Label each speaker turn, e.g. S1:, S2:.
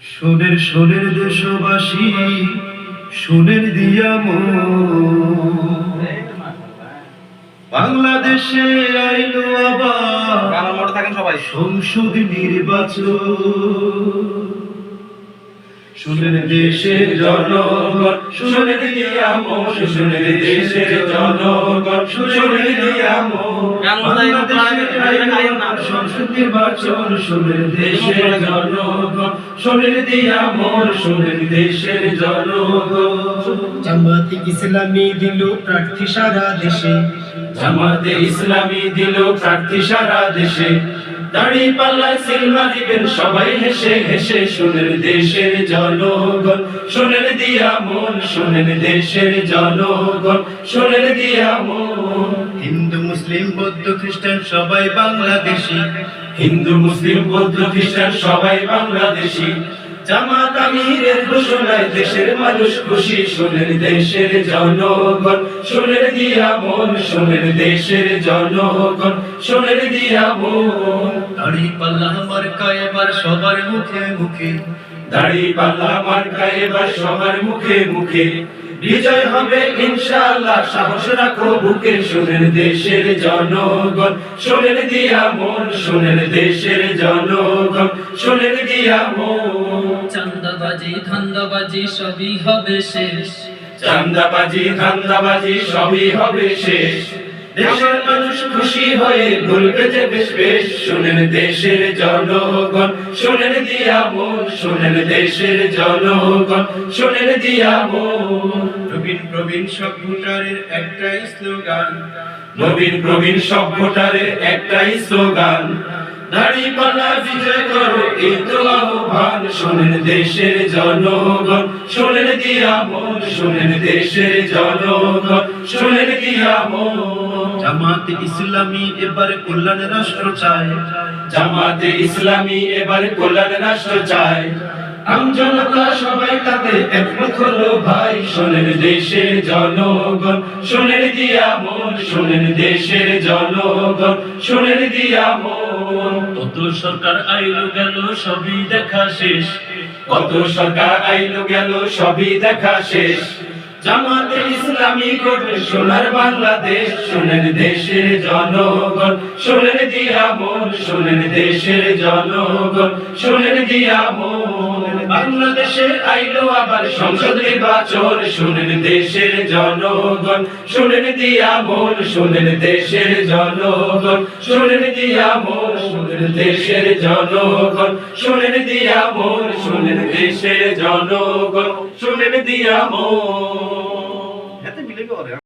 S1: শোনের শোনের দেশবাসী, শোনের দিয়া বাংলাদেশে আইলো আবার
S2: সবাই
S1: সংসদ নির্বাচন। শোনের দেশের জনগণ, শোনের দিয়া শোনের দেশের জনগণ, শোনের দিয়া সংসদ নির্বাচন। শোনের দেশের জনগণ, শোনের দিয়া শোনের দেশের জনগণ।
S3: জামাতে ইসলামী দিল প্রার্থী সারা দেশে,
S1: জামাতে ইসলামী দিল প্রার্থী সারা দেশে। দাঁড়িপাল্লায় সিলমা দিবেন সবাই হেসে হেসে। শোনের দেশের জনগণ, শোনের দিয়া শোনের দেশের জনগণ, শোনের দিয়া
S3: হিন্দু মুসলিম বৌদ্ধ খ্রিস্টান সবাই বাংলাদেশী,
S1: হিন্দু মুসলিম বৌদ্ধ খ্রিস্টান সবাই বাংলাদেশী। জামাত আমিরের ঘোষণায় দেশের মানুষ খুশি। শোনের দেশের জনগণ, শোনের দিয়া শোনের দেশের জনগণ, শোনের দিয়া
S3: দাঁড়িপাল্লা মার্কা এবার সবার মুখে মুখে,
S1: দাঁড়িপাল্লা মার্কা এবার সবার মুখে মুখে। বিজয় হবে ইনশাআল্লাহ, সাহস রাখো বুকে। শোনের দেশের জনগণ, শোনের দিয়া শোনের দেশের জনগণ, শোনের দিয়া
S4: চাঁদাবাজি ধান্দাবাজি সবই হবে শেষ,
S1: চাঁদাবাজি ধান্দাবাজি সবই হবে শেষ। দেশের মানুষ খুশি হয়ে ভুলবে যে বেশ বেশ। শোনের দেশের জনগণ, শোনের দিয়া শোনের দেশের জনগণ, শোনের দিয়া
S3: প্রবীণ প্রবীণ সব ভোটারের একটাই স্লোগান,
S1: নবীন প্রবীণ সব ভোটারের একটাই স্লোগান। দাঁড়িপাল্লা বিজয় করো এই তো আহ্বান। শোনের দেশের জনগণ, শোনের দিয়া শোনের দেশের জনগণ, শোনের দিয়া
S3: জামাতে ইসলামী এবার কল্যাণ রাষ্ট্র চায়,
S1: জামাতে ইসলামী এবার কল্যাণ রাষ্ট্র চায়। আমজনতা সবাই তাতে একমত হলো ভাই। শোনের দেশের জনগণ, শোনের দিয়া শোনের দেশের জনগণ, শোনের দিয়া
S3: কত সরকার আইলো গেল সবই দেখা শেষ,
S1: কত সরকার আইলো গেল সবই দেখা শেষ। জামাতে ইসলামী গড়বে সোনার বাংলাদেশ। শোনের দেশের জনগণ, শোনের দিয়া শোনের দেশের জনগণ, শোনের দিয়া বাংলাদেশে আইলো আবার সংসদ নির্বাচন। শোনের দেশের জনগণ, শোনের দিয়া শোনের দেশের জনগণ, শোনের দিয়া শোনের দেশের জনগণ, শোনের দিয়া শোনের দেশের জনগণ, শোনের দিয়া